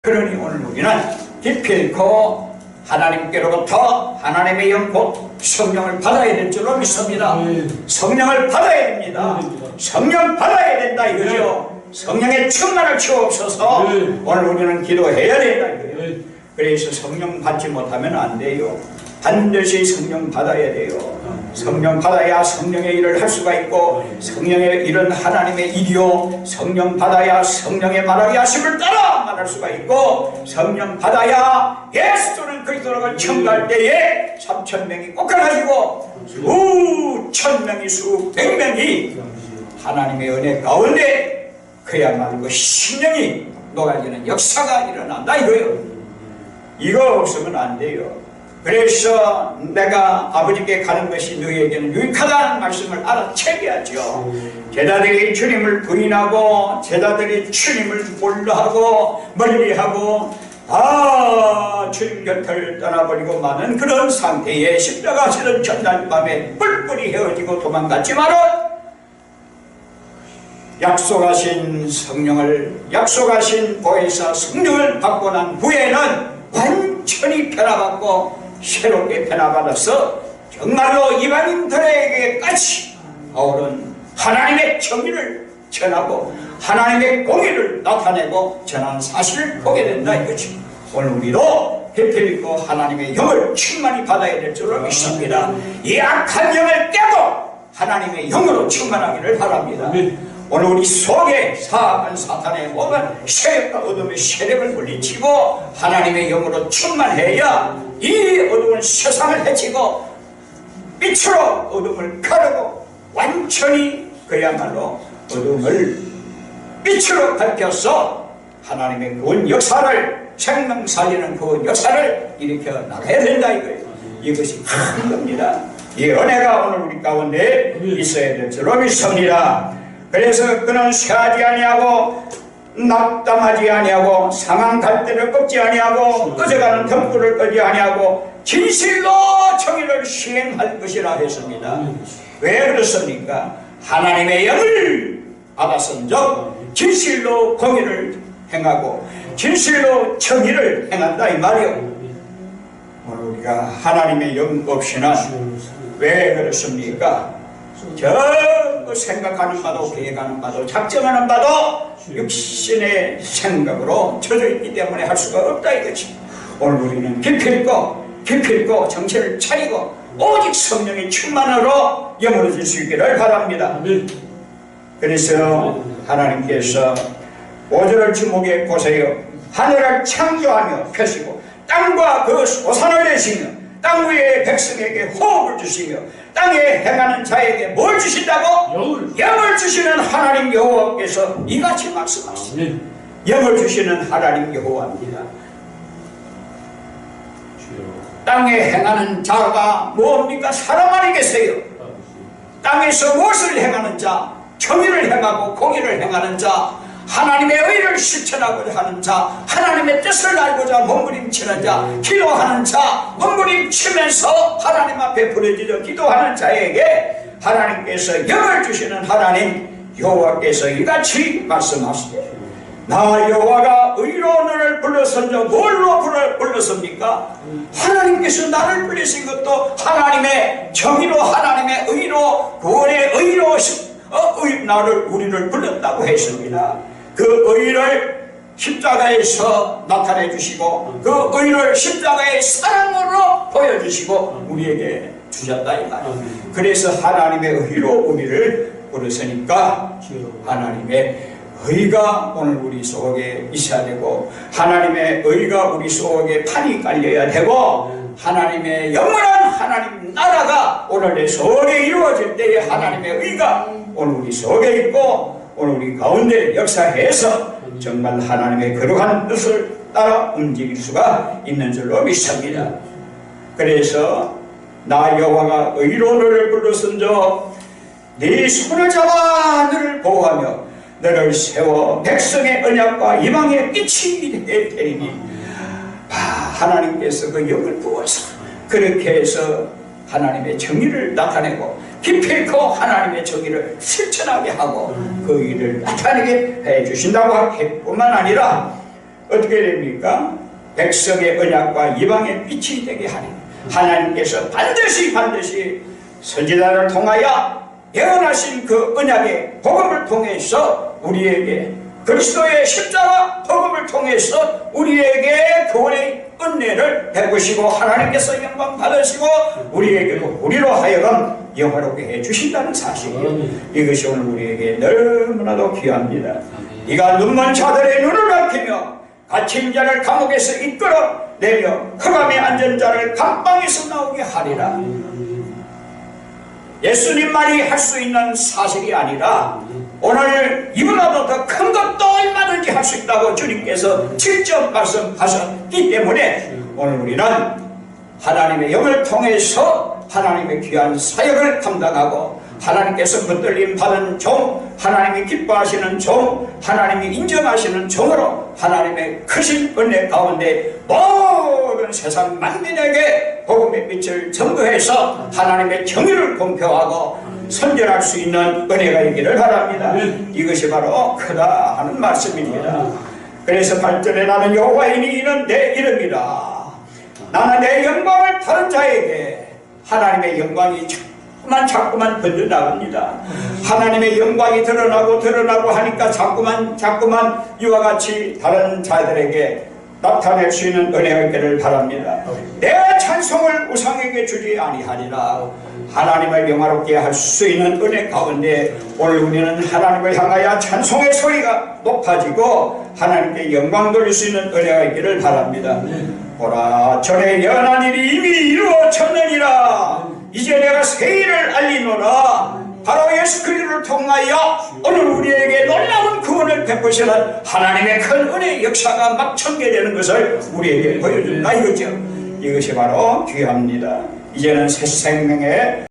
그러니 오늘 우리는 기필코 하나님께로부터 하나님의 영 곧 성령을 받아야 될 줄로 믿습니다. 성령을 받아야 됩니다. 성령 받아야 된다 이거죠. 성령의 충만을 주옵소서. 오늘 우리는 기도해야 된다 이거예요. 그래서 성령 받지 못하면 안 돼요. 반드시 성령 받아야 돼요. 성령 받아야 성령의 일을 할 수가 있고, 성령의 일은 하나님의 일이요, 성령 받아야 성령의 말하게 하심을 따라 말할 수가 있고, 성령 받아야 예수는 그리스도를 청구할 때에 3,000명이 꺾어가지고 수천 명이 수백 명이 하나님의 은혜 가운데 그야말로 신령이 녹아지는 역사가 일어난다 이거예요. 이거 없으면 안 돼요. 그래서 내가 아버지께 가는 것이 너희에게는 유익하다는 말씀을 알아채야죠. 제자들이 주님을 부인하고, 제자들이 주님을 몰라하고 멀리하고 주님 곁을 떠나버리고 마는 그런 상태에 십자가 지는 전날 밤에 뿔뿔이 헤어지고 도망갔지만은 약속하신 성령을, 약속하신 보혜사 성령을 받고 난 후에는 완전히 변화받고 새롭게 변화받아서 정말로 이방인들에게까지 아우른 하나님의 정의를 전하고 하나님의 공의를 나타내고 전하는 사실을 보게 된다 이거지. 오늘 우리도 기필코 하나님의 영을 충만히 받아야 될 줄로 믿습니다. 이 악한 영을 깨고 하나님의 영으로 충만하기를 바랍니다. 오늘 우리 속에 사악한 사탄의 모든 세력과 어둠의 세력을 물리치고 하나님의 영으로 충만해야 이 어두운 세상을 해치고 빛으로 어둠을 가르고 완전히 그야말로 어둠을 빛으로 밝혀서 하나님의 구원 역사를, 생명 살리는 구원 역사를 일으켜 나가야 된다 이거예요. 이것이 큰 겁니다. 이 은혜가 오늘 우리 가운데 있어야 될 줄로 믿습니다. 그래서 그는 쇠하지 아니하고 낙담하지 아니하고 상한 갈대를 꺾지 아니하고 꺼져가는 등불을 끄지 아니하고 진실로 정의를 시행할 것이라 했습니다. 왜 그렇습니까? 하나님의 영을 받았은즉 진실로 공의를 행하고 진실로 정의를 행한다 이 말이요. 오늘 우리가 하나님의 영 없이는 왜 그렇습니까? 전부 생각하는 바도 계획하는 바도 작정하는 바도 육신의 생각으로 젖어 있기 때문에 할 수가 없다 이거지. 오늘 우리는 기필코 정신을 차리고 오직 성령의 충만으로 영으로 수 있기를 바랍니다. 그래서 하나님께서 5절을 주목해 보세요. 하늘을 창조하며 펴시고 땅과 그 소산을 내시며 땅 위의 백성에게 호흡을 주시며 땅에 행하는 자에게 뭘 주신다고? 영을 주시는 하나님 여호와께서 이같이 말씀하십니다. 영을 주시는 하나님 여호와입니다. 땅에 행하는 자가 뭡니까? 사람 안에 계세요. 땅에서 무엇을 행하는 자? 정의를 행하고 공의를 행하는 자, 하나님의 의를 실천하고자 하는 자, 하나님의 뜻을 알고자 몸부림치는 자, 기도하는 자, 몸부림치면서 하나님 앞에 부르짖어 기도하는 자에게 하나님께서 영을 주시는 하나님 여호와께서 이같이 말씀하시되 나 여호와가 의로 너를 불렀은즉 뭘로 불렀습니까? 하나님께서 나를 불리신 것도 하나님의 정의로, 하나님의 의로, 구원의 의로 우리를 불렀다고 했습니다. 그 의를 십자가에서 나타내 주시고 그 의를 십자가의 사랑으로 보여주시고 우리에게 주셨다 이 말이에요. 그래서 하나님의 의로 우리를 부르시니까 하나님의 의가 오늘 우리 속에 있어야 되고 하나님의 의가 우리 속에 판이 깔려야 되고 하나님의 영원한 하나님 나라가 오늘 내 속에 이루어질 때에 하나님의 의가 오늘 우리 속에 있고 오늘 우리 가운데 역사해서 정말 하나님의 거룩한 뜻을 따라 움직일 수가 있는 줄로 믿습니다. 그래서 나 여호와가 의로 너를 불렀은즉 네 손을 잡아 너를 보호하며 너를 세워 백성의 언약과 이방의 빛이 되리니 하나님께서 그 영을 부어서 그렇게 해서 하나님의 정의를 나타내고 기필코 하나님의 정의를 실천하게 하고 그 일을 나타내게 해주신다고 할 뿐만 아니라 어떻게 됩니까? 백성의 언약과 이방의 빛이 되게 하니 하나님께서 반드시 선지자를 통하여 예언하신 그 언약의 복음을 통해서 우리에게 그리스도의 십자가 복음을 통해서 우리에게 구원의 은혜를 베푸시고 하나님께서 영광 받으시고 우리로 하여금 영화롭게 해주신다는 사실이에요. 이것이 오늘 우리에게 너무나도 귀합니다. 네가 눈먼 자들의 눈을 밝히며 갇힌 자를 감옥에서 이끌어내며 흑암에 앉은 자를 감방에서 나오게 하리라. 예수님 말이 할 수 있는 사실이 아니라 오늘 이보다도 더 큰 것도 얼마든지 할 수 있다고 주님께서 직접 말씀하셨기 때문에 오늘 우리는 하나님의 영을 통해서 하나님의 귀한 사역을 감당하고 하나님께서 붙들림 받은 종, 하나님이 기뻐하시는 종, 하나님이 인정하시는 종으로 하나님의 크신 은혜 가운데 모든 세상 만민에게 복음의 빛을 전도해서 하나님의 정의를 공표하고 선전할 수 있는 은혜가 있기를 바랍니다. 이것이 바로 크다 하는 말씀입니다. 그래서 8절에 나는 여호와이니 이는 내 이름이라. 나는 내 영광을 다른 자에게 하나님의 영광이 자꾸만 번져나갑니다. 하나님의 영광이 드러나고 하니까 자꾸만 이와 같이 다른 자들에게 나타낼 수 있는 은혜가 있기를 바랍니다. 내 찬송을 우상에게 주지 아니하리라. 하나님을 영화롭게 할 수 있는 은혜 가운데 오늘 우리는 하나님을 향하여 찬송의 소리가 높아지고 하나님께 영광 돌릴 수 있는 은혜가 있기를 바랍니다. 보라, 전에 연한 일이 이미 이루어졌느니라. 이제 내가 새 일을 알리노라. 바로 예수 그리스도를 통하여 오늘 우리에게 놀라운 구원을 베푸시는 하나님의 큰 은혜의 역사가 막 전개되는 것을 우리에게 보여준다 이거죠. 이것이 바로 귀합니다. 이제는 새 생명의